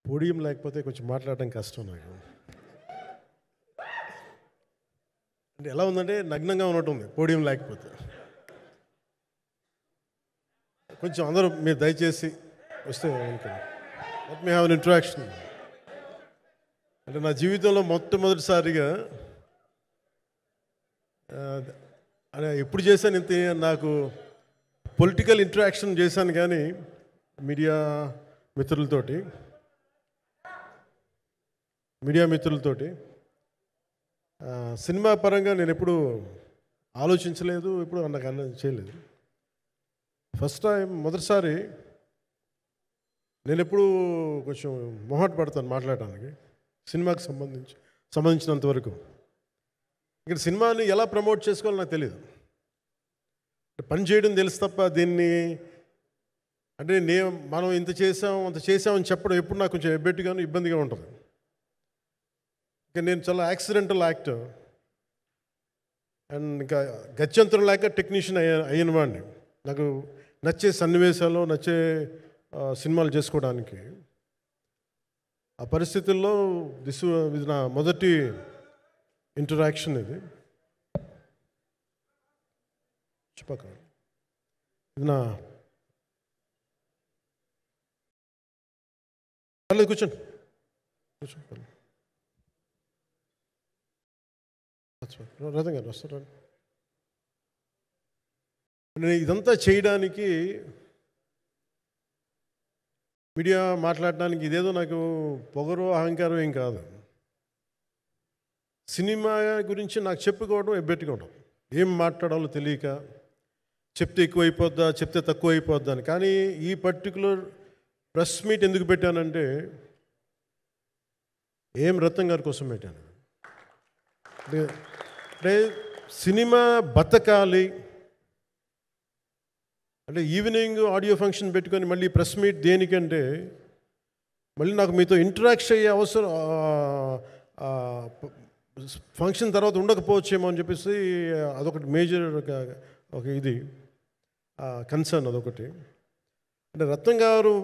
Podium లేకపోతే కొంచెం మాట్లాడడం కష్టం నాకు. అంటే ఎలా ఉందంటే నగ్నంగా ఉన్నట్టుంది పోడియం లేకపోతే. కొంచెం అందరూ మీరు దయచేసి వస్తే let me have an interaction. అంటే నా జీవితంలో మొట్టమొదటిసారిగా అంటే ఎప్పుడు చేశాను ఇంత, నాకు పొలిటికల్ ఇంటరాక్షన్ చేశాను కానీ మీడియా మిత్రులతోటి సినిమా పరంగా నేను ఎప్పుడు ఆలోచించలేదు, ఎప్పుడు నాకు చేయలేదు. ఫస్ట్ టైం మొదటిసారి నేను ఎప్పుడు కొంచెం మొహాట పడతాను మాట్లాడడానికి సినిమాకి సంబంధించినంత వరకు. ఇక్కడ సినిమాని ఎలా ప్రమోట్ చేసుకోవాలో నాకు తెలియదు. పని చేయడం తెలుసు తప్ప దీన్ని అంటే మనం ఇంత చేసాం అంత చేసామని చెప్పడం ఎప్పుడు నాకు కొంచెం ఎబ్బెట్టుగాను ఇబ్బందిగా ఉంటుంది. ఇంకా నేను చాలా యాక్సిడెంటల్ యాక్టర్ అండ్ ఇంకా గత్యంతరం లేక టెక్నీషియన్ అయిన వాడిని. నాకు నచ్చే సన్నివేశాలు నచ్చే సినిమాలు చేసుకోవడానికి ఆ పరిస్థితుల్లో ఇది నా మొదటి ఇంటరాక్షన్. ఇది నా కూర్చోండి రథం గారు వస్తారు. ఇదంతా చేయడానికి మీడియా మాట్లాడడానికి ఇదేదో నాకు పొగరు అహంకారం ఏం కాదు. సినిమా గురించి నాకు చెప్పుకోవడం ఎబ్బెట్టుకోవడం, ఏం మాట్లాడాలో తెలియక చెప్తే ఎక్కువైపోద్దా చెప్తే తక్కువ అయిపోద్దా అని. కానీ ఈ పర్టికులర్ ప్రెస్ మీట్ ఎందుకు పెట్టానంటే రత్నం గారి కోసం పెట్టాను. అంటే సినిమా బతకాలి అంటే ఈవినింగ్ ఆడియో ఫంక్షన్ పెట్టుకొని మళ్ళీ ప్రెస్ మీట్ దేనికంటే మళ్ళీ నాకు మీతో ఇంటరాక్ట్ అయ్యే అవసరం ఫంక్షన్ తర్వాత ఉండకపోవచ్చేమో అని చెప్పేసి అదొకటి మేజర్ ఒక ఇది కన్సర్న్ అదొకటి. అంటే రత్నం గారు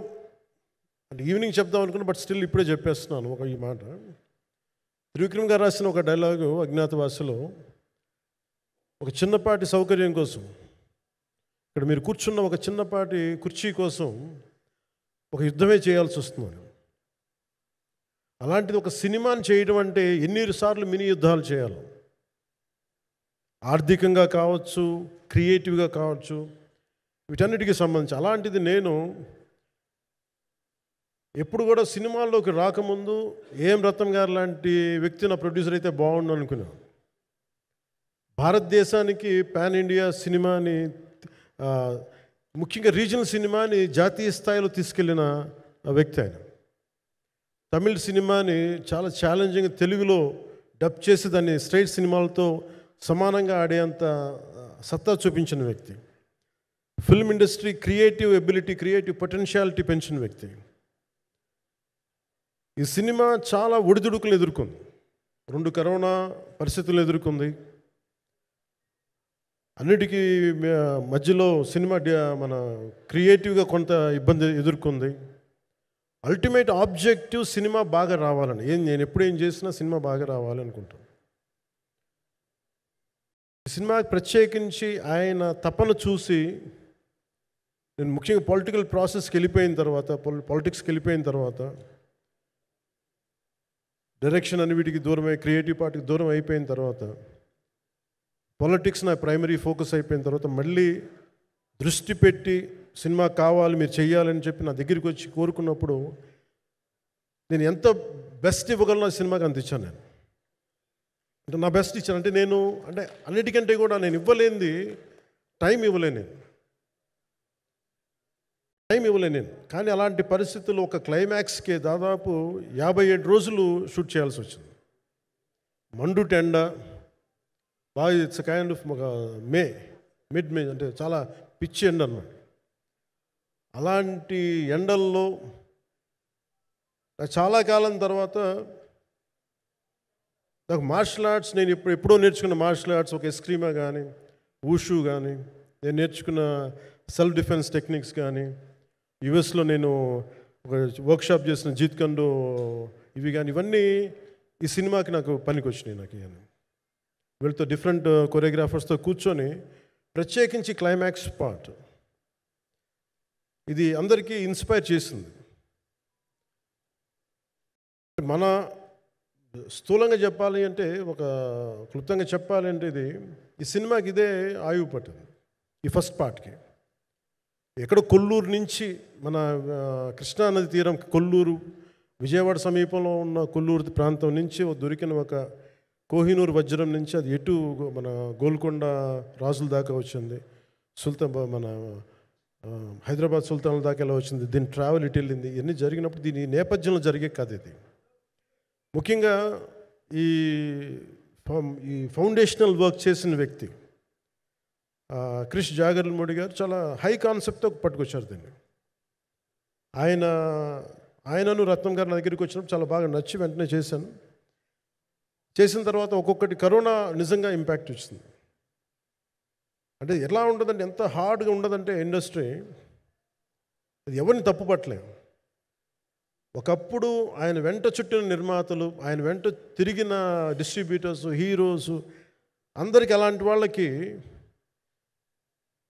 అంటే ఈవినింగ్ చెప్దాం అనుకున్నా, బట్ స్టిల్ ఇప్పుడే చెప్పేస్తున్నాను ఈ మాట. త్రివిక్రమ్ గారు రాసిన ఒక డైలాగు అజ్ఞాతవాసిలో, ఒక చిన్నపాటి సౌకర్యం కోసం ఇక్కడ మీరు కూర్చున్న ఒక చిన్నపాటి కుర్చీ కోసం ఒక యుద్ధమే చేయాల్సి వస్తుంది. అలాంటిది ఒక సినిమాని చేయడం అంటే ఎన్నిసార్లు మినీ యుద్ధాలు చేయాలి, ఆర్థికంగా కావచ్చు క్రియేటివ్గా కావచ్చు వీటన్నిటికీ సంబంధించి. అలాంటిది నేను ఎప్పుడు కూడా సినిమాల్లోకి రాకముందు రత్నం గారు లాంటి వ్యక్తి నా ప్రొడ్యూసర్ అయితే బాగుండు అనుకున్నాను. భారతదేశానికి పాన్ ఇండియా సినిమాని ముఖ్యంగా రీజనల్ సినిమాని జాతీయ స్థాయిలో తీసుకెళ్ళిన వ్యక్తి ఆయన. తమిళ సినిమాని చాలా ఛాలెంజింగ్ తెలుగులో డబ్ చేసి దాన్ని స్ట్రైట్ సినిమాలతో సమానంగా ఆడేంత సత్తా చూపించిన వ్యక్తి. Film industry creative ability creative potentiality పెంచిన వ్యక్తి. ఈ సినిమా చాలా ఒడిదుడుకులు ఎదుర్కొంది, 2 కరోనా పరిస్థితులు ఎదుర్కొంది. అన్నిటికీ మధ్యలో సినిమా మన క్రియేటివ్గా కొంత ఇబ్బంది ఎదుర్కొంది. అల్టిమేట్ ఆబ్జెక్టివ్ సినిమా బాగా రావాలని, నేను ఎప్పుడు ఏం చేసినా సినిమా బాగా రావాలి అనుకుంటాను. సినిమాకి ప్రత్యేకించి ఆయన తపన చూసి నేను ముఖ్యంగా పొలిటికల్ ప్రాసెస్కి వెళ్ళిపోయిన తర్వాత పాలిటిక్స్కి వెళ్ళిపోయిన తర్వాత డైరెక్షన్ అన్ని వీటికి దూరమై క్రియేటివ్ పార్టీకి దూరం అయిపోయిన తర్వాత పాలిటిక్స్ నా ప్రైమరీ ఫోకస్ అయిపోయిన తర్వాత మళ్ళీ దృష్టి పెట్టి సినిమా కావాలి మీరు చెయ్యాలని చెప్పి నా దగ్గరికి వచ్చి కోరుకున్నప్పుడు నేను ఎంత బెస్ట్ ఇవ్వగలను ఆ సినిమాకి అంత ఇచ్చాను. నేను అంటే నా బెస్ట్ ఇచ్చాను. అంటే నేను అంటే అన్నిటికంటే కూడా నేను ఇవ్వలేనిది టైం ఇవ్వలేను నేను. కానీ అలాంటి పరిస్థితుల్లో ఒక క్లైమాక్స్కి దాదాపు 57 రోజులు షూట్ చేయాల్సి వచ్చింది. మండు టెండ బాగా ఇట్స్ కైండ్ ఆఫ్ ఒక మిడ్ మే అంటే చాలా పిచ్చి ఎండ అన్నమాట. అలాంటి ఎండల్లో చాలా కాలం తర్వాత నాకు మార్షల్ ఆర్ట్స్ నేను ఎప్పుడో నేర్చుకున్న మార్షల్ ఆర్ట్స్ ఒక ఎస్క్రీమా కానీ ఊషు కానీ నేను నేర్చుకున్న సెల్ఫ్ డిఫెన్స్ టెక్నిక్స్ కానీ యుఎస్లో నేను ఒక వర్క్షాప్ చేసిన జీత్ కండు ఇవి కానీ ఇవన్నీ ఈ సినిమాకి నాకు పనికి వచ్చినాయి. నాకు ఇవన్నీ వీళ్ళతో డిఫరెంట్ కొరియోగ్రాఫర్స్తో కూర్చొని ప్రత్యేకించి క్లైమాక్స్ పార్ట్ ఇది అందరికీ ఇన్స్పైర్ చేసింది. మన స్థూలంగా చెప్పాలి అంటే, ఒక క్లుప్తంగా చెప్పాలి అంటే, ఈ సినిమాకి ఇదే ఆయువు పట్టింది. ఈ ఫస్ట్ పార్ట్కి ఎక్కడో కొల్లూరు నుంచి మన కృష్ణానది తీరం కొల్లూరు, విజయవాడ సమీపంలో ఉన్న కొల్లూరు ప్రాంతం నుంచి దొరికిన ఒక కోహినూరు వజ్రం నుంచి అది ఎటు మన గోల్కొండ రాజుల దాకా వచ్చింది, మన హైదరాబాద్ సుల్తాన్ల దాకా ఎలా వచ్చింది, దీని ట్రావెల్ ఇటు వెళ్ళింది. ఇవన్నీ జరిగినప్పుడు దీని నేపథ్యంలో జరిగే కథ ఇది. ముఖ్యంగా ఈ ఫౌండేషనల్ వర్క్ చేసిన వ్యక్తి క్రిష్ జాగర్లమూడి గారు చాలా హై కాన్సెప్ట్తో పట్టుకొచ్చారు దీన్ని. ఆయనను రత్నం గారు నా దగ్గరికి వచ్చినప్పుడు చాలా బాగా నచ్చి వెంటనే చేశాను. చేసిన తర్వాత ఒక్కొక్కటి కరోనా నిజంగా ఇంపాక్ట్ వచ్చింది. అంటే ఎలా ఉండదంటే, ఎంత హార్డ్గా ఉండదంటే ఇండస్ట్రీ, అది ఎవరిని తప్పు పట్టలేము. ఒకప్పుడు ఆయన వెంట చుట్టిన నిర్మాతలు, ఆయన వెంట తిరిగిన డిస్ట్రిబ్యూటర్స్, హీరోస్ అందరికి అలాంటి వాళ్ళకి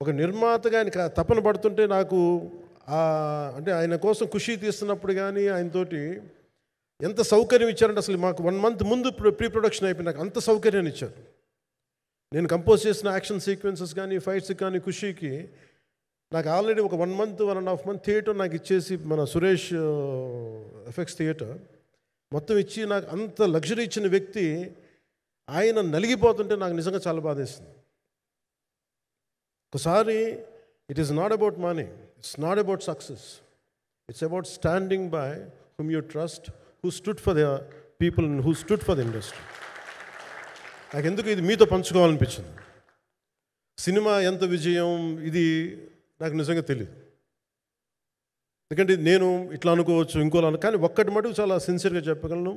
ఒక నిర్మాతగా ఆయన తపన పడుతుంటే నాకు అంటే ఆయన కోసం ఖుషి తీస్తున్నప్పుడు కానీ ఆయనతోటి ఎంత సౌకర్యం ఇచ్చారంటే, అసలు మాకు 1 month ముందు ప్రీ ప్రొడక్షన్ అయిపోయి నాకు అంత సౌకర్యాన్ని ఇచ్చారు. నేను కంపోజ్ చేసిన యాక్షన్ సీక్వెన్సెస్ కానీ ఫైట్స్ కానీ ఖుషీకి నాకు ఆల్రెడీ ఒక 1 month 1.5 month థియేటర్ నాకు ఇచ్చేసి, మన సురేష్ ఎఫెక్ట్స్ థియేటర్ మొత్తం ఇచ్చి నాకు అంత లగ్జరీ ఇచ్చిన వ్యక్తి ఆయన నలిగిపోతుంటే నాకు నిజంగా చాలా బాధేస్తుంది. ఒకసారి it is not about money, it's not about success, it's about standing by whom you trust, who stood for the people and who stood for the industry. నాకు ఎందుకు ఇది మీతో పంచుకోవాలనిపించింది. సినిమా ఎంత విజయం ఇది నాకు నిజంగా తెలియదు, ఎందుకంటే నేను ఇట్లా అనుకోవచ్చు ఇంకోలా కానీ ఒక్కటి మటుకు చాలా సిన్సియర్గా చెప్పగలను.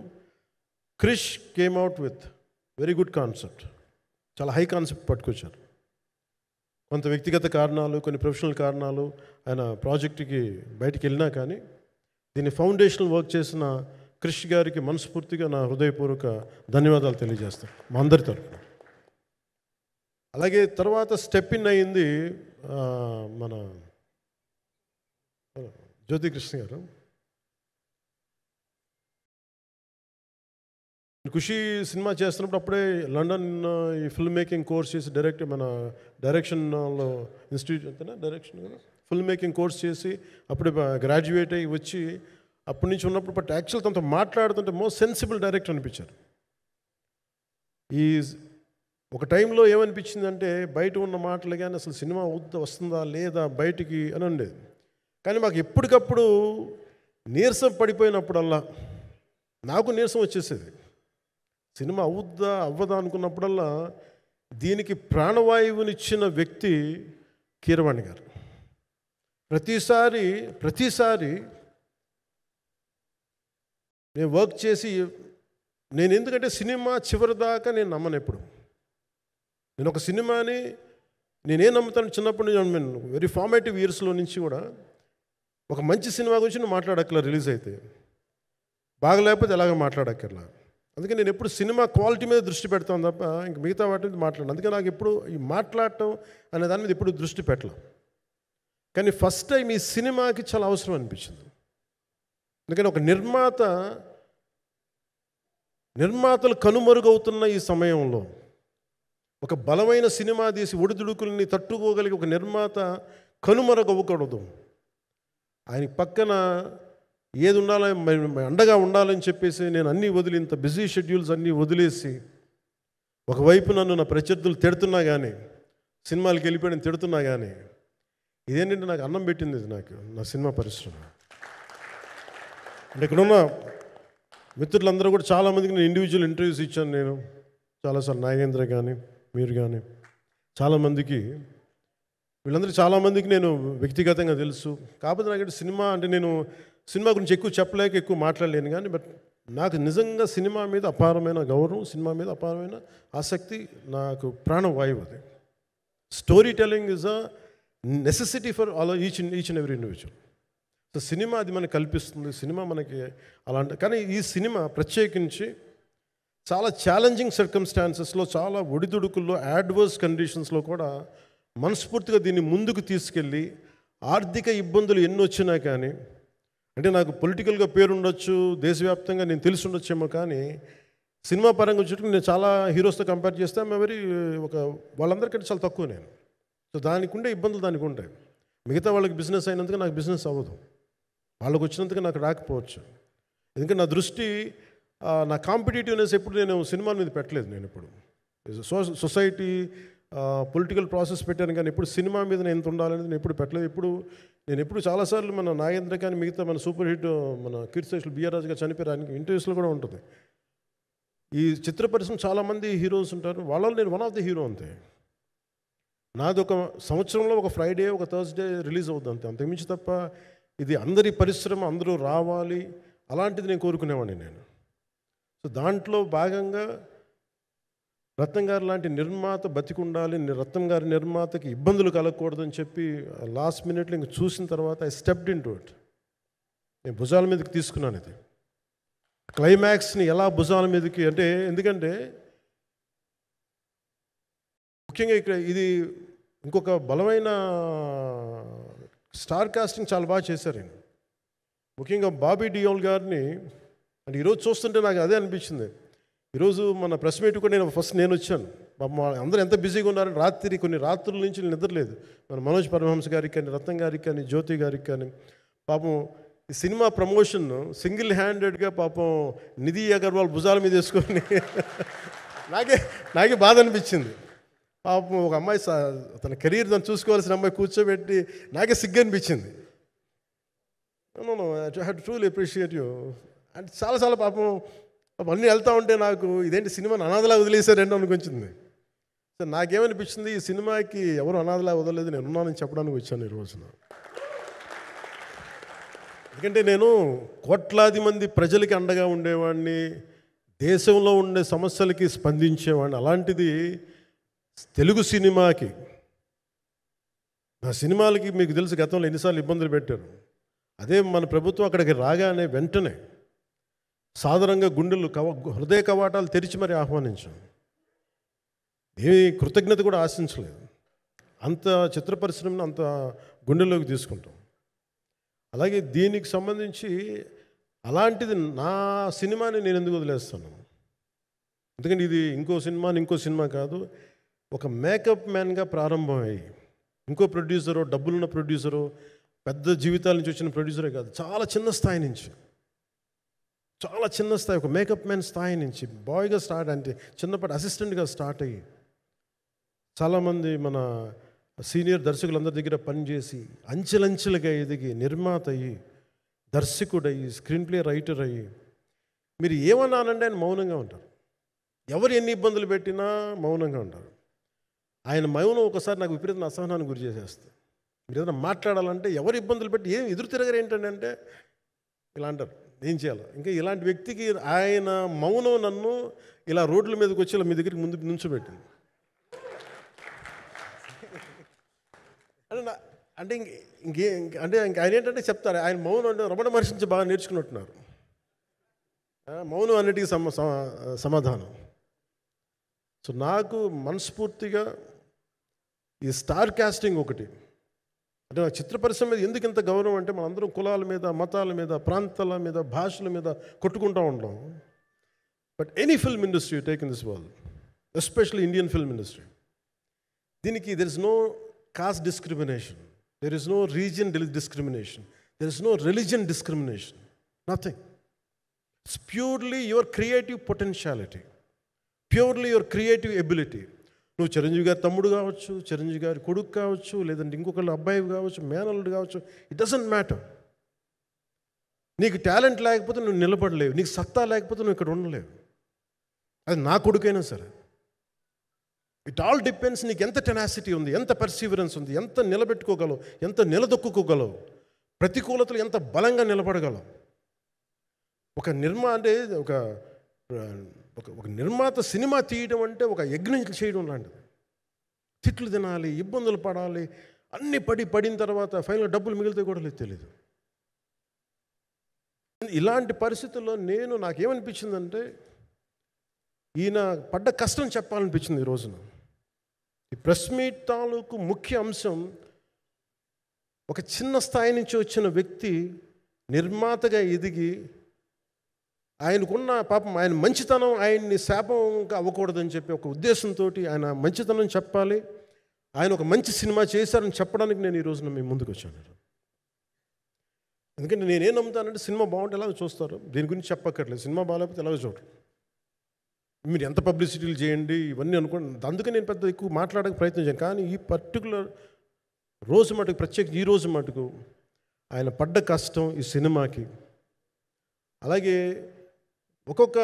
Krish came out with very good concept, చాలా హై కాన్సెప్ట్ పట్టుకొచ్చారు. కొంత వ్యక్తిగత కారణాలు, కొన్ని ప్రొఫెషనల్ కారణాలు ఆయన ప్రాజెక్టుకి బయటికి వెళ్ళినా కానీ దీన్ని ఫౌండేషనల్ వర్క్ చేసిన క్రిష్ గారికి మనస్ఫూర్తిగా నా హృదయపూర్వక ధన్యవాదాలు తెలియజేస్తాను మా అందరి తరఫున. అలాగే తర్వాత స్టెప్ ఇన్ అయ్యింది మన జ్యోతికృష్ణ గారు. ఖుషి సినిమా చేస్తున్నప్పుడు అప్పుడే లండన్ ఈ ఫిల్మ్ మేకింగ్ కోర్స్ చేసి మన డైరెక్షన్లో ఇన్స్టిట్యూట్ అంతేనా డైరెక్షన్ ఫిల్మ్ మేకింగ్ కోర్స్ చేసి అప్పుడే గ్రాడ్యుయేట్ అయ్యి వచ్చి అప్పటి నుంచి ఉన్నప్పుడు బట్ యాక్చువల్ తనతో మాట్లాడుతుంటే మోస్ట్ సెన్సిబుల్ డైరెక్టర్ అనిపించారు. ఈ ఒక టైంలో ఏమనిపించిందంటే, బయట ఉన్న మాటలు కానీ అసలు సినిమా వస్తుందా లేదా బయటికి అని ఉండేది. కానీ మాకు ఎప్పటికప్పుడు నీరసం పడిపోయినప్పుడల్లా నాకు నీరసం వచ్చేసేది. సినిమా అవుద్దా అవ్వదా అనుకున్నప్పుడల్లా దీనికి ప్రాణవాయువునిచ్చిన వ్యక్తి కీరవాణి గారు. ప్రతిసారి నేను వర్క్ చేసి నేను ఎందుకంటే సినిమా చివరి దాకా నేను నమ్మను. ఎప్పుడు నేను ఒక సినిమాని నేనేం నమ్ముతాను, చిన్నప్పటి నుంచి వెరీ ఫార్మేటివ్ ఇయర్స్లో నుంచి కూడా ఒక మంచి సినిమా గురించి నువ్వు మాట్లాడక్కర్లా, రిలీజ్ అయితే బాగలేకపోతే ఎలాగ మాట్లాడక్కర్లా. అందుకే నేను ఎప్పుడు సినిమా క్వాలిటీ మీద దృష్టి పెడతాను తప్ప ఇంక మిగతా వాటి మీద మాట్లాడను. అందుకే నాకు ఎప్పుడు ఈ మాట్లాడటం అనే దాని మీద ఎప్పుడు దృష్టి పెట్టలేం. కానీ ఫస్ట్ టైం ఈ సినిమాకి చాలా అవసరం అనిపించింది. ఎందుకని ఒక నిర్మాతలు కనుమరుగవుతున్న ఈ సమయంలో ఒక బలమైన సినిమా తీసి ఒడిదుడుకుల్ని తట్టుకోగలిగి ఒక నిర్మాత కనుమరుగవ్వకూడదు. ఆయన పక్కన ఏది ఉండాలో అండగా ఉండాలని చెప్పేసి నేను అన్నీ వదిలి, ఇంత బిజీ షెడ్యూల్స్ అన్నీ వదిలేసి, ఒకవైపు నన్ను నా ప్రత్యర్థులు తిడుతున్నా కానీ, సినిమాలకు వెళ్ళిపోయిన తిడుతున్నా కానీ, ఇదేంటంటే నాకు అన్నం పెట్టింది ఇది నాకు నా సినిమా పరిశ్రమ. అంటే ఇక్కడున్న మిత్రులందరూ కూడా చాలామందికి నేను ఇండివిజువల్ ఇంటర్వ్యూస్ ఇచ్చాను. నేను చాలాసార్లు నాగేంద్ర కానీ మీరు కానీ చాలామందికి, వీళ్ళందరికీ చాలామందికి నేను వ్యక్తిగతంగా తెలుసు. కాకపోతే నాకు సినిమా అంటే నేను సినిమా గురించి ఎక్కువ చెప్పలేక ఎక్కువ మాట్లాడలేను కానీ, బట్ నాకు నిజంగా సినిమా మీద అపారమైన గౌరవం, సినిమా మీద అపారమైన ఆసక్తి, నాకు ప్రాణవాయువు అది. Story telling is a necessity for all each and every individual. So cinema అది మనకి కల్పిస్తుంది, సినిమా మనకి అలాంటి. కానీ ఈ సినిమా ప్రత్యేకించి చాలా ఛాలెంజింగ్ సర్కమ్స్టాన్సెస్లో, చాలా ఒడిదుడుకుల్లో, యాడ్వర్స్ కండిషన్స్లో కూడా మనస్ఫూర్తిగా దీన్ని ముందుకు తీసుకెళ్ళి, ఆర్థిక ఇబ్బందులు ఎన్ని వచ్చినా కానీ, అంటే నాకు పొలిటికల్గా పేరుండొచ్చు, దేశవ్యాప్తంగా నేను తెలిసి ఉండొచ్చేమో, కానీ సినిమా పరంగా వచ్చేటప్పుడు నేను చాలా హీరోస్తో కంపేర్ చేస్తే వెరీ వాళ్ళందరికంటే చాలా తక్కువ నేను. సో దానికి ఉండే ఇబ్బందులు దానికి ఉంటాయి. మిగతా వాళ్ళకి బిజినెస్ అయినందుకు నాకు బిజినెస్ అవ్వదు, వాళ్ళకు వచ్చినందుకు నాకు రాకపోవచ్చు. ఎందుకంటే నా దృష్టి, నా కాంపిటేటివ్నెస్ ఎప్పుడు నేను సినిమాల మీద పెట్టలేదు. నేను ఇప్పుడు సొసైటీ పొలిటికల్ ప్రాసెస్ పెట్టాను, కానీ ఎప్పుడు సినిమా మీద నేను ఎంత ఉండాలనేది నేను ఎప్పుడు పెట్టలేదు. నేను ఎప్పుడు చాలాసార్లు మన నాగేంద్ర కానీ మిగతా మన సూపర్ హిట్ మన కీర్తిశేషులు బిఆర్ రాజు గారు చనిపోయారు, ఇంటర్వ్యూస్లో కూడా ఉంటుంది. ఈ చిత్ర పరిశ్రమ చాలామంది హీరోస్ ఉంటారు, వాళ్ళలో నేను వన్ ఆఫ్ ది హీరో అంతే. నాది ఒక సంవత్సరంలో ఒక ఫ్రైడే, ఒక థర్స్డే రిలీజ్ అవుతుంది అంతే, అంతకుమించి తప్ప ఇది అందరి పరిశ్రమ, అందరూ రావాలి అలాంటిది నేను కోరుకునేవాడిని నేను. సో దాంట్లో భాగంగా రత్నం గారు లాంటి నిర్మాత బతికుండాలి, రత్నం గారి నిర్మాతకి ఇబ్బందులు కలగకూడదని చెప్పి లాస్ట్ మినిట్లో ఇంక చూసిన తర్వాత I stepped in to it. నేను భుజాల మీదకి తీసుకున్నాను ఇది. క్లైమాక్స్ని ఎలా భుజాల మీదకి అంటే, ఎందుకంటే ముఖ్యంగా ఇక్కడ ఇది ఇంకొక బలమైన స్టార్ కాస్టింగ్ చాలా బాగా చేశారు ఆయన. ముఖ్యంగా బాబీ డియోల్ గారిని అంటే ఈరోజు చూస్తుంటే నాకు అదే అనిపించింది. ఈరోజు మన ప్రెస్ మీట్ కూడా నేను వచ్చాను. అందరూ ఎంత బిజీగా ఉన్నారని కొన్ని రాత్రుల నుంచి నిద్రలేదు. మన మనోజ్ పరమహంస గారికి కానీ, రత్నం గారికి కానీ, జ్యోతి గారికి కానీ. పాపం ఈ సినిమా ప్రమోషన్ సింగిల్ హ్యాండెడ్గా పాపం నిధి అగర్వాల్ భుజాల మీద వేసుకొని నాకే బాధ అనిపించింది. పాపం ఒక అమ్మాయి తన కెరీర్ తను చూసుకోవాల్సిన అమ్మాయి కూర్చోబెట్టి నాకే సిగ్గు అనిపించింది. I have to truly appreciate you. అంటే చాలా పాపం అన్నీ వెళ్తూ ఉంటే నాకు ఇదేంటి సినిమాని అనాథలా వదిలేశారండి అనిపించింది. సో నాకేమనిపించింది, ఈ సినిమాకి ఎవరు అనాథలా వదలలేదు, నేను ఉన్నానని చెప్పడానికి వచ్చాను ఈ రోజున. ఎందుకంటే నేను కోట్లాది మంది ప్రజలకి అండగా ఉండేవాడిని, దేశంలో ఉండే సమస్యలకి స్పందించేవాడిని. అలాంటిది తెలుగు సినిమాకి, నా సినిమాలకి మీకు తెలుసు గతంలో ఎన్నిసార్లు ఇబ్బందులు పెట్టారు. అదే మన ప్రభుత్వం అక్కడికి రాగానే వెంటనే సాధారణంగా హృదయ కవాటాలు తెరిచి మరి ఆహ్వానించాం. ఏమీ కృతజ్ఞత కూడా ఆశించలేదు. అంత చిత్ర పరిశ్రమను అంత గుండెల్లోకి తీసుకుంటాం. అలాగే దీనికి సంబంధించి అలాంటిది నా సినిమాని నేను ఎందుకు వదిలేస్తాను? ఎందుకంటే ఇది ఇంకో సినిమా కాదు, ఒక మేకప్ మ్యాన్గా ప్రారంభమయ్యి ఇంకో ప్రొడ్యూసరు, డబ్బులున్న ప్రొడ్యూసరు, పెద్ద జీవితాల నుంచి వచ్చిన ప్రొడ్యూసరే కాదు, చాలా చిన్న స్థాయి నుంచి, ఒక మేకప్ మ్యాన్ స్థాయి నుంచి బాయ్గా స్టార్ట్, అంటే చిన్నపాటి అసిస్టెంట్గా స్టార్ట్ అయ్యి చాలామంది మన సీనియర్ దర్శకులందరి దగ్గర పనిచేసి అంచెలంచెలుగా ఎదిగి నిర్మాత అయ్యి, దర్శకుడయ్యి, స్క్రీన్ ప్లే రైటర్ అయ్యి, మీరు ఏమన్నానంటే ఆయన మౌనంగా ఉంటారు. ఎవరు ఎన్ని ఇబ్బందులు పెట్టినా మౌనంగా ఉంటారు. ఆయన మౌనం ఒకసారి నాకు విపరీతమైన అసహనానికి గురి చేసేస్తుంది. మీరు ఏదైనా మాట్లాడాలంటే ఎవరు ఇబ్బందులు పెట్టి ఏం ఎదురు తిరగరు ఏంటంటే ఇలా అంటారు, ఏం చేయాలి. ఇంకా ఇలాంటి వ్యక్తికి ఆయన మౌనం నన్ను ఇలా రోడ్ల మీదకి వచ్చి ఇలా మీ దగ్గరికి ముందు నుంచోబెట్టింది. అంటే ఆయన ఏంటంటే చెప్తారు, ఆయన మౌనం అంటే రమణ మహర్షి నుంచి బాగా నేర్చుకున్నట్టున్నారు. మౌనం అన్నిటికీ సమాధానం. సో నాకు మనస్ఫూర్తిగా ఈ స్టార్ కాస్టింగ్ ఒకటి, అంటే నా చిత్ర పరిశ్రమ మీద ఎందుకు ఇంత గౌరవం అంటే, మనందరం కులాల మీద, మతాల మీద, ప్రాంతాల మీద, భాషల మీద కొట్టుకుంటూ ఉంటాం. But any film industry take in this world, especially Indian film industry, దీనికి there is no caste discrimination, there is no region discrimination, there is no religion discrimination, nothing. It's purely your creative potentiality, purely your creative ability. నువ్వు చిరంజీవి గారి తమ్ముడు కావచ్చు, చిరంజీవి గారి కొడుకు కావచ్చు, లేదంటే ఇంకొకళ్ళు అబ్బాయి కావచ్చు, మేనల్లుడు కావచ్చు, ఇట్ డజంట్ మ్యాటర్. నీకు టాలెంట్ లేకపోతే నువ్వు నిలబడలేవు, నీకు సత్తా లేకపోతే నువ్వు ఇక్కడ ఉండలేవు. అది నా కొడుకైనా సరే. ఇట్ ఆల్ డిపెండ్స్ నీకు ఎంత టెనాసిటీ ఉంది, ఎంత పర్సీవరెన్స్ ఉంది, ఎంత నిలబెట్టుకోగలవు, ఎంత నిలదొక్కుకోగలవు, ప్రతికూలతలు ఎంత బలంగా నిలబడగలవు. ఒక నిర్మాత సినిమా తీయడం అంటే ఒక యజ్ఞం చేయడం లాంటిది. తిట్లు తినాలి, ఇబ్బందులు పడాలి, అన్నీ పడిన తర్వాత ఫైనల్ డబ్బులు మిగిలితే కూడా లేదు తెలియదు. ఇలాంటి పరిస్థితుల్లో నాకేమనిపించిందంటే ఈయన పడ్డ కష్టం చెప్పాలనిపించింది ఈ రోజున. ఈ ప్రెస్ మీట్ తాలూకు ముఖ్య అంశం ఒక చిన్న స్థాయి నుంచి వచ్చిన వ్యక్తి నిర్మాతగా ఎదిగి ఆయనకున్న పాపం ఆయన మంచితనం ఆయన్ని శాపంగా అవ్వకూడదని చెప్పి ఒక ఉద్దేశంతో ఆయన మంచితనం చెప్పాలి, ఆయన ఒక మంచి సినిమా చేశారని చెప్పడానికి నేను ఈ రోజున మీ ముందుకు వచ్చాను. ఎందుకంటే నేనేం నమ్ముతానంటే సినిమా బాగుంటే ఎలాగో చూస్తారు, దీని గురించి చెప్పక్కర్లేదు. సినిమా బాగాలేకపోతే ఎలాగో చూడరు. మీరు ఎంత పబ్లిసిటీలు చేయండి ఇవన్నీ అనుకోండి, అందుకే నేను పెద్ద ఎక్కువ మాట్లాడడానికి ప్రయత్నం చేయను. కానీ ఈ పర్టికులర్ రోజు మటుకు ప్రత్యేక ఈ రోజు మటుకు ఆయన పడ్డ కష్టం ఈ సినిమాకి, అలాగే ఒక్కొక్క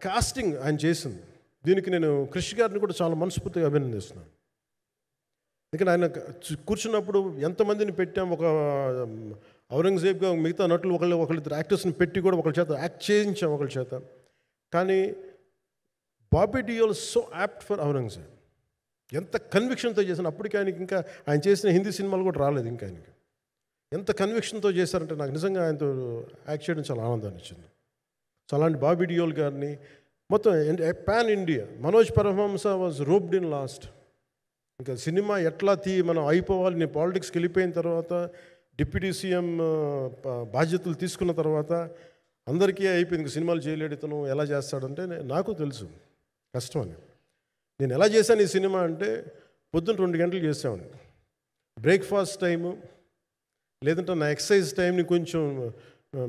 కాస్టింగ్ ఆయన చేసింది, దీనికి నేను క్రిష్ గారిని కూడా చాలా మనస్ఫూర్తిగా అభినందిస్తున్నాను. ఎందుకంటే ఆయన కూర్చున్నప్పుడు ఎంతమందిని పెట్టాం, ఒక ఔరంగజేబ్గా మిగతా నటులు ఒకళ్ళిద్దరు యాక్టర్స్ని పెట్టి కూడా ఒకళ్ళ చేత యాక్ట్ చేయించాం ఒకళ్ళ చేత. కానీ Bobby Deol so apt for Aurangzeb, ఎంత కన్విక్షన్తో చేశాను. అప్పటికి ఆయనకి ఇంకా ఆయన చేసిన హిందీ సినిమాలు కూడా రాలేదు ఇంకా ఆయనకి. ఎంత కన్విక్షన్తో చేశారంటే నాకు నిజంగా ఆయనతో యాక్ట్ చేయడం చాలా ఆనందాన్ని ఇచ్చింది. సో అలాంటి బాబీ డియోల్ గారిని మొత్తం pan India Manoj Paramahamsa was roped in last. ఇంకా సినిమా ఎట్లా మనం అయిపోవాలి, నేను పాలిటిక్స్కి వెళ్ళిపోయిన తర్వాత డిప్యూటీ సీఎం బాధ్యతలు తీసుకున్న తర్వాత అందరికీ అయిపోయింది, ఇంకా సినిమాలు చేయలేడు ఇతను, ఎలా చేస్తాడంటే నాకు తెలుసు కష్టం అని. నేను ఎలా చేశాను ఈ సినిమా అంటే పొద్దున్న 2 గంటలు చేసామండి, బ్రేక్ఫాస్ట్ టైము లేదంటే నా ఎక్సర్సైజ్ టైంని కొంచెం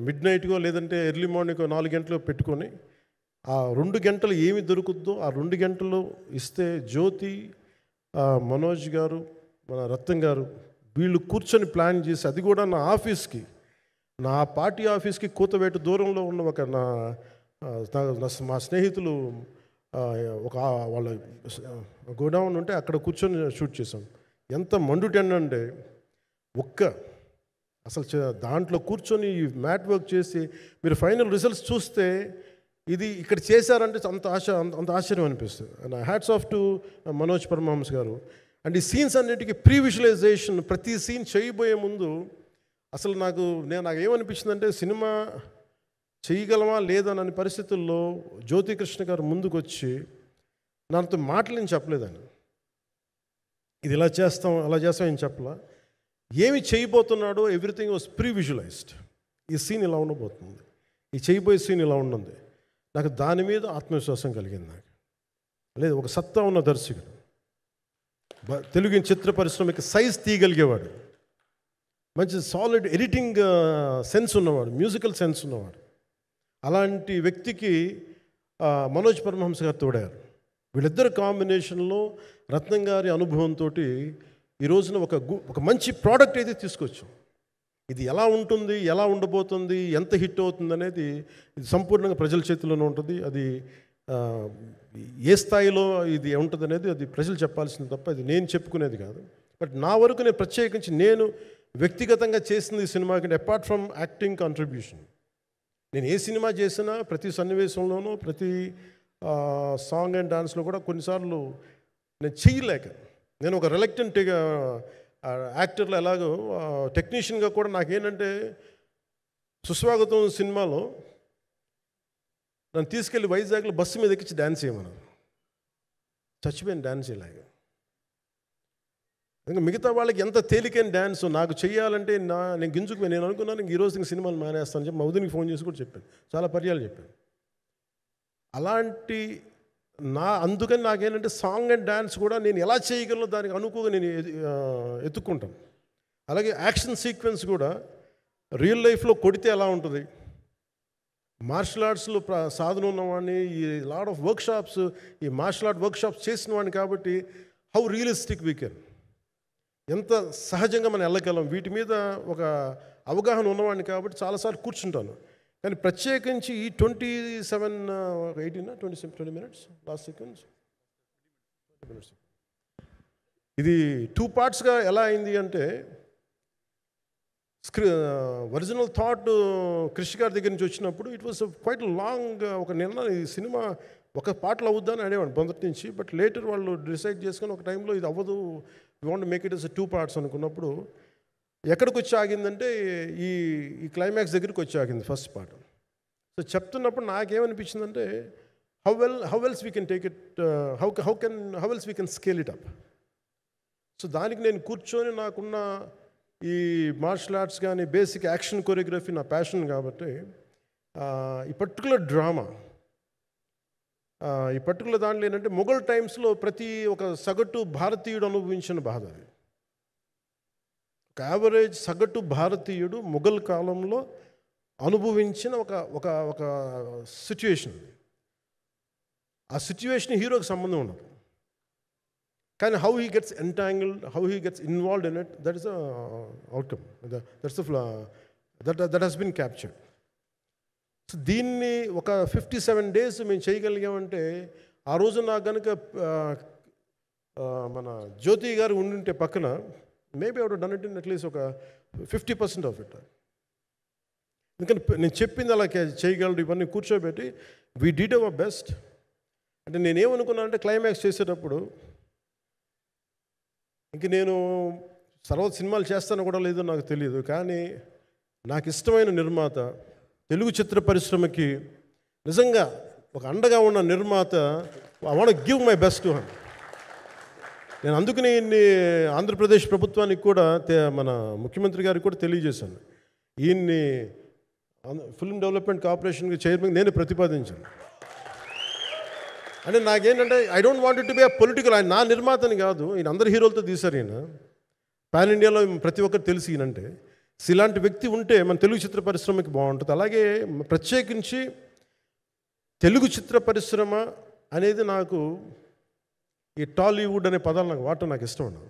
మిడ్ నైట్గో లేదంటే ఎర్లీ మార్నింగ్ 4 గంటలు పెట్టుకొని ఆ 2 గంటలు ఏమి దొరుకుతుందో ఆ 2 గంటలు ఇస్తే జ్యోతి, మనోజ్ గారు, మన రత్నం గారు వీళ్ళు కూర్చొని ప్లాన్ చేసి, అది కూడా నా ఆఫీస్కి, నా పార్టీ ఆఫీస్కి కూతవేటు దూరంలో ఉన్న ఒక మా స్నేహితులు ఒక వాళ్ళ గోడౌన్ ఉంటే అక్కడ కూర్చొని షూట్ చేసాం. ఎంత మండుటెండ అంటే అసలు దాంట్లో కూర్చొని మ్యాట్ వర్క్ చేసి మీరు ఫైనల్ రిజల్ట్స్ చూస్తే ఇది ఇక్కడ చేశారంటే అంత ఆశ్చర్యం అనిపిస్తుంది. And hats off to Manoj Paramahamsa garu. And ఈ సీన్స్ అన్నిటికీ ప్రీ విజువలైజేషన్, ప్రతి సీన్ చేయబోయే ముందు అసలు నాకు ఏమనిపించిందంటే సినిమా చేయగలమా లేదా అనే పరిస్థితుల్లో జ్యోతికృష్ణ గారు ముందుకు వచ్చి నాతో మాటలు నేను చెప్పలేదని, ఇది ఇలా చేస్తాం అలా చేస్తాం ఏం చెప్పలా, ఏమి చేయబోతున్నాడో ఎవ్రీథింగ్ వాజ్ ప్రీ విజువలైజ్డ్. ఈ సీన్ ఇలా ఉండబోతుంది, ఈ చేయబోయే సీన్ ఇలా ఉన్నది. నాకు దాని మీద ఆత్మవిశ్వాసం కలిగింది. నాకు లేదు, ఒక సత్తా ఉన్న దర్శకుడు, తెలుగు చిత్ర పరిశ్రమకి సైజ్ తీయగలిగేవాడు, మంచి సాలిడ్ ఎడిటింగ్ సెన్స్ ఉన్నవాడు, మ్యూజికల్ సెన్స్ ఉన్నవాడు. అలాంటి వ్యక్తికి మనోజ్ పరమహంస గారు తోడారు. వీళ్ళిద్దరు కాంబినేషన్లో రత్నం గారి అనుభవంతో ఈ రోజున ఒక మంచి ప్రోడక్ట్ అయితే తీసుకొచ్చాం. ఇది ఎలా ఉంటుంది, ఎలా ఉండబోతుంది, ఎంత హిట్ అవుతుంది అనేది ఇది సంపూర్ణంగా ప్రజల చేతిలోనే ఉంటుంది. అది ఏ స్థాయిలో ఇది ఉంటుంది అనేది అది ప్రజలు చెప్పాల్సింది తప్ప అది నేను చెప్పుకునేది కాదు. బట్ నా వరకు నేను ప్రత్యేకించి నేను వ్యక్తిగతంగా చేసింది ఈ సినిమాకి అపార్ట్ ఫ్రమ్ యాక్టింగ్ కాంట్రిబ్యూషన్, నేను ఏ సినిమా చేసినా ప్రతి సన్నివేశంలోనూ ప్రతి సాంగ్ అండ్ డాన్స్లో కూడా కొన్నిసార్లు నేను చేయలేక, నేను ఒక రిలక్టెంట్ యాక్టర్లో ఎలాగో టెక్నీషియన్గా కూడా నాకేంటంటే సుస్వాగతం సినిమాలో నన్ను తీసుకెళ్ళి వైజాగ్లో బస్సు మీద ఎక్కించి డ్యాన్స్ చేయమన్నారు. చచ్చిపోయాను డ్యాన్స్ చేయలేక. ఇంకా మిగతా వాళ్ళకి ఎంత తేలికైన డ్యాన్స్ నాకు చేయాలంటే నేను గింజుకుపోయి నేను అనుకున్నాను ఈరోజు ఇంక సినిమాలు మానేస్తాను చెప్పి మౌదినికి ఫోన్ చేసి కూడా చెప్పాను, చాలా పర్యాలు చెప్పాను. అలాంటి అందుకని నాకేంటంటే సాంగ్ అండ్ డ్యాన్స్ కూడా నేను ఎలా చేయగలను దానికి అనుకోగా నేను ఎత్తుక్కుంటాను. అలాగే యాక్షన్ సీక్వెన్స్ కూడా రియల్ లైఫ్లో కొడితే ఎలా ఉంటుంది, మార్షల్ ఆర్ట్స్లో సాధన ఉన్నవాడిని, ఈ లాట్ ఆఫ్ వర్క్షాప్స్, ఈ మార్షల్ ఆర్ట్ వర్క్షాప్స్ చేసిన వాడిని కాబట్టి హౌ రియలిస్టిక్ వీ కెన్, ఎంత సహజంగా మనం వెళ్ళగలం, వీటి మీద ఒక అవగాహన ఉన్నవాడిని కాబట్టి చాలాసార్లు కూర్చుంటాను. కానీ ప్రత్యేకించి ఈ 20 minutes లాస్ట్ సీక్వెన్స్ ఇది 2 partsగా ఎలా అయింది అంటే ఒరిజినల్ థాట్ క్రిష్ గారి దగ్గర నుంచి వచ్చినప్పుడు ఇట్ వాస్ క్వైట్ లాంగ్. ఈ సినిమా ఒక పాటలో అవుద్దని అనేవాడు మొదటి నుంచి. బట్ లేటర్ వాళ్ళు డిసైడ్ చేసుకొని ఒక టైంలో ఇది అవ్వదు, you want make it as 2 parts అనుకున్నప్పుడు ఎక్కడికి వచ్చి ఆగిందంటే ఈ క్లైమాక్స్ దగ్గరికి వచ్చి ఆగింది ఫస్ట్ పార్ట్. సో చెప్తున్నప్పుడు నాకేమనిపించిందంటే how else we can take it, how else we can scale it up. So దానికి నేను కూర్చొని నాకున్న ఈ మార్షల్ ఆర్ట్స్ కానీ బేసిక్ యాక్షన్ కొరియోగ్రఫీ నా ప్యాషన్ కాబట్టి ఈ పర్టికులర్ డ్రామా, ఈ పర్టికులర్ దాంట్లో ఏంటంటే మొఘల్ టైమ్స్లో ప్రతి ఒక సగటు భారతీయుడు అనుభవించిన బాధ అది. ఒక యావరేజ్ సగటు భారతీయుడు మొఘల్ కాలంలో అనుభవించిన ఒక ఒక ఒక సిచ్యువేషన్. ఆ సిచ్యువేషన్ హీరోకి సంబంధం ఉండదు, కానీ how he gets entangled, how he gets involved in it, that is the outcome, that has been captured. So దీన్ని ఒక 57 days మేము చేయగలిగామంటే, ఆ రోజు నాకు కనుక మన జ్యోతి గారు ఉండుంటే పక్కన, maybe I would done it in at least ఒక 50% ఆఫ్ ఇట్. ఎందుకంటే నేను చెప్పింది అలా చేయగలరు ఇవన్నీ కూర్చోబెట్టి వీ డిడ్ అవర్ బెస్ట్. అంటే నేనేమనుకున్నానంటే క్లైమాక్స్ చేసేటప్పుడు ఇంక నేను తర్వాత సినిమాలు చేస్తానో కూడా లేదో నాకు తెలియదు, కానీ నాకు ఇష్టమైన నిర్మాత, తెలుగు చిత్ర పరిశ్రమకి నిజంగా ఒక అండగా ఉన్న నిర్మాత, I want give my best to him. నేను అందుకని ఆంధ్రప్రదేశ్ ప్రభుత్వానికి కూడా మన ముఖ్యమంత్రి గారికి కూడా తెలియజేశాను, ఈయన్ని ఫిల్మ్ డెవలప్మెంట్ కార్పొరేషన్కి చైర్మన్ నేను ప్రతిపాదించాను. అంటే నాకేంటంటే I don't want it to be a political, ఆయన నా నిర్మాతని కాదు, ఈయన అందరు హీరోలతో తీశారు, ఈయన పాన్ ఇండియాలో ప్రతి ఒక్కరు తెలిసి ఈయనంటే. ఇలాంటి వ్యక్తి ఉంటే మన తెలుగు చిత్ర పరిశ్రమకి బాగుంటుంది. అలాగే ప్రత్యేకించి తెలుగు చిత్ర పరిశ్రమ అనేది నాకు ఈ టాలీవుడ్ అనే పదాలు నాకు వాడటం నాకు ఇష్టం ఉండదు.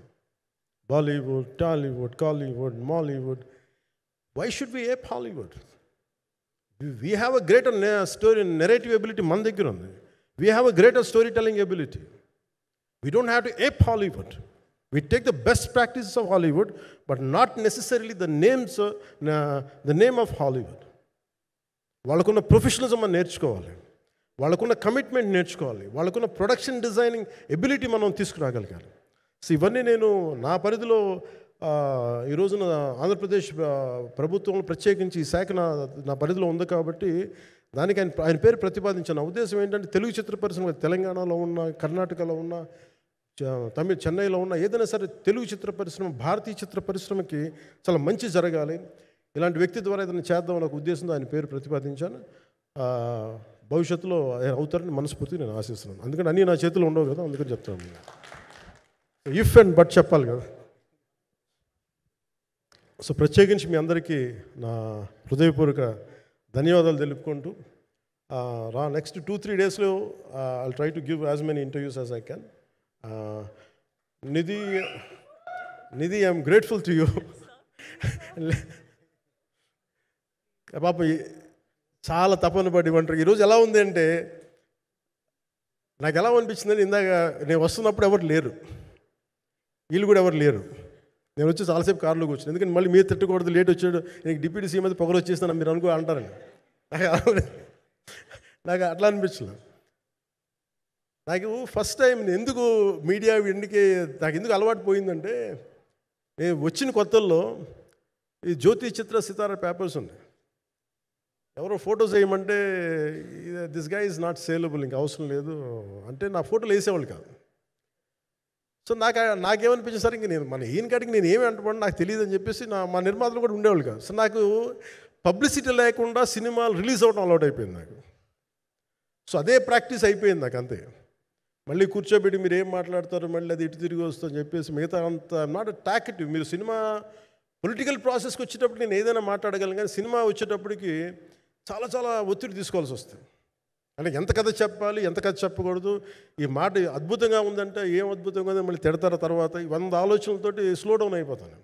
Bollywood, Tollywood, Kollywood, Mollywood, why should we ape Hollywood? We have a greater story narrative ability మన దగ్గర ఉంది. We have a greater story telling ability. We don't have to ape Hollywood. We take the best practices of Hollywood, but not necessarily the name of Hollywood. వాళ్ళకున్న professionalism మనం నేర్చుకోవాలి, వాళ్ళకున్న commitment నేర్చుకోవాలి, వాళ్ళకున్న production designing ability మనం తీసుకురాగలగాలి. So ఇవన్నీ నేను నా పరిధిలో ఈ రోజున ఆంధ్రప్రదేశ్ ప్రభుత్వంలో ప్రత్యేకించి ఈ శాఖ నా పరిధిలో ఉంది కాబట్టి దానికి ఆయన పేరు ప్రతిపాదించాను. నా ఉద్దేశం ఏంటంటే తెలుగు చిత్ర పరిశ్రమ తెలంగాణలో ఉన్న, కర్ణాటకలో ఉన్న, చెన్నైలో ఉన్న ఏదైనా సరే తెలుగు చిత్ర పరిశ్రమ, భారతీయ చిత్ర పరిశ్రమకి చాలా మంచి జరగాలి, ఇలాంటి వ్యక్తి ద్వారా ఏదైనా చేద్దామని ఒక ఉద్దేశంతో ఆయన పేరు ప్రతిపాదించాను. భవిష్యత్తులో అవుతారని మనస్ఫూర్తిగా నేను ఆశిస్తున్నాను. అందుకని అన్నీ నా చేతిలో ఉండవు కదా, అందుకని చెప్తాను. ఇఫ్ అండ్ బట్ చెప్పాలి కదా. సో ప్రత్యేకించి మీ అందరికీ నా హృదయపూర్వక ధన్యవాదాలు తెలుపుకుంటూ నెక్స్ట్ 2-3 daysలో I'll try to give as many interviews as I can. Nidhi, I'm grateful to you. పాప చాలా తపన పడి ఉంటారు. ఈరోజు ఎలా ఉంది అంటే నాకు ఎలా అనిపించిందని, ఇందాక నేను వస్తున్నప్పుడు ఎవరు లేరు, వీళ్ళు కూడా ఎవరు లేరు. నేను వచ్చి చాలాసేపు కారులో కూర్చుని, ఎందుకంటే మళ్ళీ మీరు తిట్టకూడదు, లేట్ వచ్చాడు, నీకు డిప్యూటీ సీఎం అయితే పొగరు వచ్చేస్తాను మీరు అంటారండి. నాకు అట్లా అనిపించలేదు. నాకు ఫస్ట్ టైం ఎందుకు మీడియా నాకు ఎందుకు అలవాటు పోయిందంటే, నేను వచ్చిన కొత్తల్లో ఈ జ్యోతి చిత్ర సితారా పేపర్స్ ఉన్నాయి, ఎవరో ఫొటోస్ వేయమంటే this guy is not saleable, ఇంకా అవసరం లేదు అంటే నా ఫోటోలు వేసేవాళ్ళు కాదు. సో నాకేమనిపించింది సార్, ఇంక నేను ఈయన కాడికి నేను ఏమి అంటపడి నాకు తెలియదు అని చెప్పేసి మా నిర్మాతలు కూడా ఉండేవాళ్ళు కాదు. సో నాకు పబ్లిసిటీ లేకుండా సినిమాలు రిలీజ్ అవ్వడం అలవాటు అయిపోయింది నాకు. సో అదే ప్రాక్టీస్ అయిపోయింది నాకు, అంతే. మళ్ళీ కూర్చోబెట్టి మీరు ఏం మాట్లాడతారు, మళ్ళీ అది ఇటు తిరిగి వస్తుందని చెప్పేసి మిగతా అంత నాట్ టాకెటివ్. మీరు సినిమా పొలిటికల్ ప్రాసెస్కి వచ్చేటప్పుడు నేను ఏదైనా మాట్లాడగలను, కానీ సినిమా వచ్చేటప్పటికి చాలా చాలా ఒత్తిడి తీసుకోవాల్సి వస్తుంది. అంటే ఎంత కథ చెప్పాలి, ఎంత కథ చెప్పకూడదు, ఈ మాట అద్భుతంగా ఉందంటే ఏం అద్భుతంగా ఉందని మళ్ళీ తిడతారు, తర్వాత 100 ఆలోచనలతోటి స్లో డౌన్ అయిపోతాను.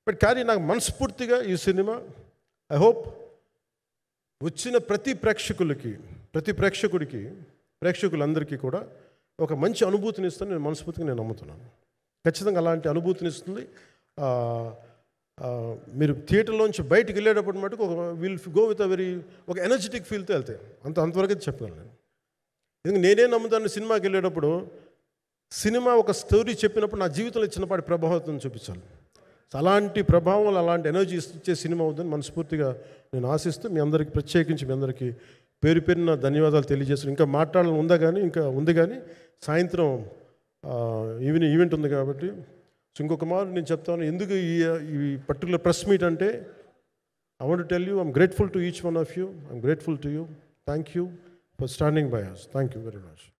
బట్ కానీ నాకు మనస్ఫూర్తిగా ఈ సినిమా ఐ హోప్ వచ్చిన ప్రతి ప్రేక్షకులందరికీ కూడా ఒక మంచి అనుభూతిని ఇస్తుంది. నేను మనస్ఫూర్తిగా నమ్ముతున్నాను. ఖచ్చితంగా అలాంటి అనుభూతిని ఇస్తుంది. మీరు థియేటర్లోంచి బయటికి వెళ్ళేటప్పుడు మటుకు విల్ గో విత్ ఒక ఎనర్జెటిక్ ఫీల్తో వెళ్తాయి. అంతవరకు చెప్పగలను నేను. ఎందుకంటే నేనే నమ్ముతాను, సినిమాకి వెళ్ళేటప్పుడు సినిమా ఒక స్టోరీ చెప్పినప్పుడు నా జీవితంలో చిన్నపాటి ప్రభావితం చూపించాలి. అలాంటి ప్రభావం, అలాంటి ఎనర్జీ ఇచ్చే సినిమా అవుతుందని మనస్ఫూర్తిగా నేను ఆశిస్తూ మీ అందరికీ ప్రత్యేకించి మీ అందరికీ పేరు పేరున ధన్యవాదాలు తెలియజేస్తాను. ఇంకా మాట్లాడాలని ఉంది కానీ సాయంత్రం ఈవెంట్ ఉంది కాబట్టి. సో ఇంకొక మారు నేను చెప్తాను ఎందుకు ఈ పర్టికులర్ ప్రెస్ మీట్ అంటే, I want to tell you, I'm grateful to each one of you. I'm grateful to you. Thank you for standing by us. Thank you very much.